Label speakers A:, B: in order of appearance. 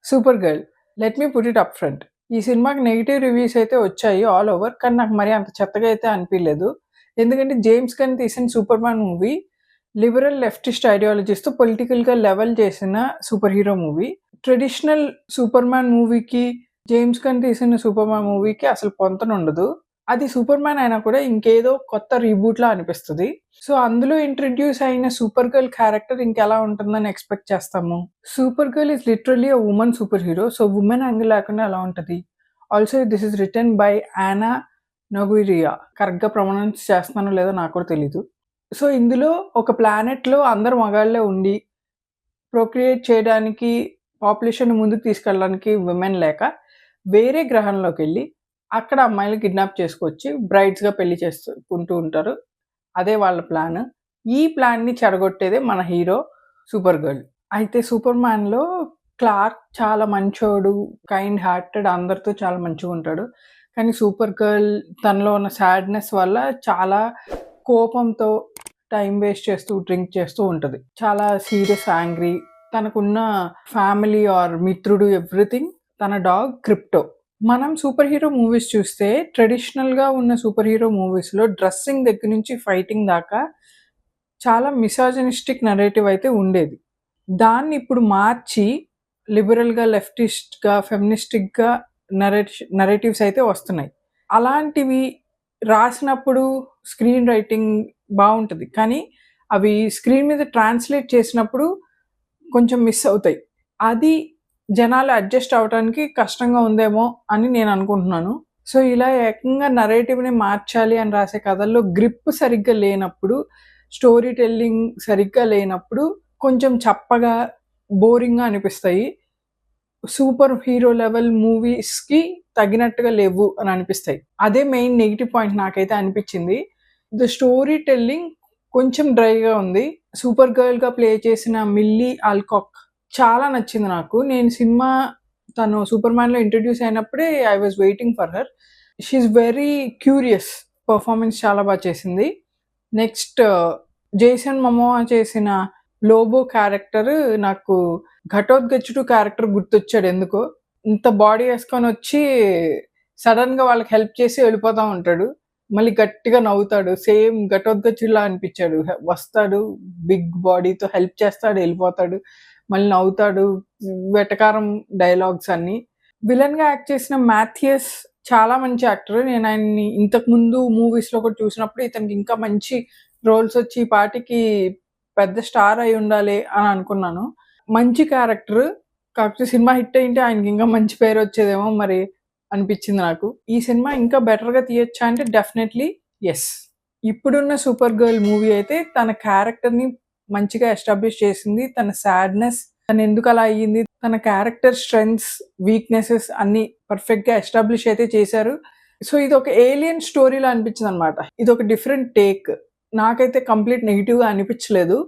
A: Super girl. Let me put it up front. ఈ సినిమాకి negative reviews అయితే వచ్చాయి ఆల్ ఓవర్. కానీ నాకు మరి అంత చెత్తగా అయితే అనిపియలేదు. ఎందుకంటే జేమ్స్ గన్ తీసిన 'Superman' movie liberal leftist ఐడియాలజీస్‌తో పొలిటికల్‌గా లెవెల్ చేసిన superhero movie. Traditional 'Superman' మూవీకి, జేమ్స్ గన్ తీసిన 'సూపర్ మ్యాన్' మూవీకి అసలు పొంతనుండదు. అది 'సూపర్ మ్యాన్' అయినా కూడా ఇంకేదో కొత్త రీబూట్‌లా అనిపిస్తది. సో, అందులో ఇంట్రొడ్యూస్ అయిన సూపర్ గర్ల్ క్యారెక్టర్ ఇంకెలా ఉంటుందని ఎక్స్‌పెక్ట్ చేస్తాము. Supergirl is literally a woman superhero. So, women angle లేకుండా ఎలా ఉంటది? Also this is written by Ana Nogueira. కరెక్ట్‌గా ప్రొనౌన్స్ చేస్తున్నానో లేదో నాకు కూడా తెలీదు. సో, ఇందులో ఒక ప్లానెట్‌లో అందరూ మగాళ్ళే ఉండి, ప్రొక్రియేట్ చేయడానికి, పాపులేషన్‌ని ముందుకు తీసుకెళ్ళడానికి విమెన్ లేక, వేరే గ్రహంలోకెళ్ళి, అక్కడ అమ్మాయిలని కిడ్నాప్ చేసుకొచ్చి బ్రైడ్స్‌గా పెళ్లి చేసుకుంటూ ఉంటారు. అదే వాళ్ళ ప్లాన్. ఈ ప్లాన్‌ని చెడగొట్టేదే మన హీరో సూపర్ గర్ల్. అయితే 'సూపర్ మ్యాన్‌లో' క్లార్క్ చాలా మంచోడు, కైండ్ హార్టెడ్ అందరితో చాలా మంచిగుంటాడు. కానీ సూపర్ గర్ల్ తనలో ఉన్న సాడ్‌నెస్ వల్ల చాలా కోపంతో టైమ్ వేస్ట్ చేస్తూ, డ్రింక్ చేస్తూ ఉంటది. చాలా సీరియస్, యాంగ్రీ. తనకున్న ఫ్యామిలీ ఆర్ మిత్రుడు ఎవ్రీథింగ్ తన డాగ్ క్రిప్టో. మనం సూపర్ హీరో మూవీస్ చూస్తే ట్రెడిషనల్‌గా ఉన్న సూపర్ హీరో మూవీస్‌లో డ్రెస్సింగ్ దగ్గర నుంచి ఫైటింగ్ దాకా చాలా మిసాజినిస్టిక్ నరేటివ్ అయితే ఉండేది. దాన్ని ఇప్పుడు మార్చి లిబరల్‌గా, లెఫ్టిస్ట్‌గా, ఫెమినిస్టిక్‌గా నరేటివ్స్ అయితే వస్తున్నాయి. అలాంటివి రాసినప్పుడు స్క్రీన్ రైటింగ్ బావుంటది. కానీ అవి స్క్రీన్ మీద ట్రాన్స్‌లేట్ చేసినప్పుడు కొంచెం మిస్ అవుతాయి. అది జనాలు అడ్జస్ట్ అవ్వటానికి కష్టంగా ఉందేమో అని నేను అనుకుంటున్నాను. సో, ఇలా ఏకంగా నరేటివ్‌ని మార్చాలి అని రాసే కథల్లో గ్రిప్ సరిగ్గా లేనప్పుడు, స్టోరీ టెల్లింగ్ సరిగ్గా లేనప్పుడు కొంచెం చప్పగా, బోరింగ్‌గా అనిపిస్తాయి. సూపర్ హీరో లెవెల్ మూవీస్‌కి తగినట్టుగా లేవు అని అనిపిస్తాయి. అదే మెయిన్ నెగెటివ్ పాయింట్ నాకైతే అనిపిచ్చింది. ద స్టోరీ టెల్లింగ్ కొంచెం డ్రైగా ఉంది. సూపర్ గర్ల్‌గా ప్లే చేసిన మిల్లీ ఆల్కాక్ చాలా నచ్చింది నాకు. నేను సినిమా తను 'సూపర్ మ్యాన్‌లో' ఇంట్రొడ్యూస్ అయినప్పుడే I was waiting for her. She is very curious. Performance చాలా చేసింది. నెక్స్ట్ 'జేసన్ మొమోవా' చేసిన 'లోబో' క్యారెక్టర్ నాకు 'ఘటోత్కచుడు' క్యారెక్టర్ గుర్తొచ్చాడు ఎందుకో. ఇంత బాడీ యేసుకొనొచ్చి సడెన్‌గా వాళ్ళకి హెల్ప్ చేసి వెళ్ళిపోతా ఉంటాడు. మళ్ళీ గట్టిగా నవ్వుతాడు. సేమ్ 'ఘటోత్కచుడులా' అనిపిచ్చాడు. వస్తాడు బిగ్ బాడీతో హెల్ప్ చేస్తాడు, ఎళ్ళిపోతాడు. మళ్ళీ నవ్వుతాడు. వెటకారం డైలాగ్స్ అన్నీ. విలన్‌గా యాక్ట్ చేసిన 'మాథియస్' చాలా మంచి యాక్టర్. నేను ఆయన్ని ఇంతకుముందు మూవీస్‌లో కూడా చూసినప్పుడు ఇతనికి ఇంకా మంచి రోల్స్ వచ్చి ఈ పాటికి పెద్ద స్టార్ అయ్యుండాలి అని అనుకున్నాను. మంచి క్యారెక్టర్. కాకపోతే సినిమా హిట్ అయ్యుంటే ఆయనకి ఇంకా మంచి పేరొచ్చేదేమో మరి అనిపిచ్చింది నాకు. ఈ సినిమా ఇంకా బెటర్‌గా తీయొచ్చా అంటే డెఫినైట్‌లీ యెస్. ఇప్పుడున్న 'సూపర్ గర్ల్' మూవీ అయితే తన క్యారెక్టర్‌ని మంచిగా ఎస్టాబ్లిష్ చేసింది. తన సాడ్‌నెస్ తనెందుకలా అయ్యింది, తన క్యారెక్టర్ స్ట్రెంగ్త్స్, వీక్‌నెసెస్ అన్నీ పర్ఫెక్ట్‌గా ఎస్టాబ్లిష్ అయితే చేశారు. సో, ఇదొక ఏలియన్ స్టోరీలా అనిపించిందనమాట. ఇదొక డిఫరెంట్ టేక్. నాకైతే కంప్లీట్ నెగెటివ్‌గా అనిపిచ్చలేదు.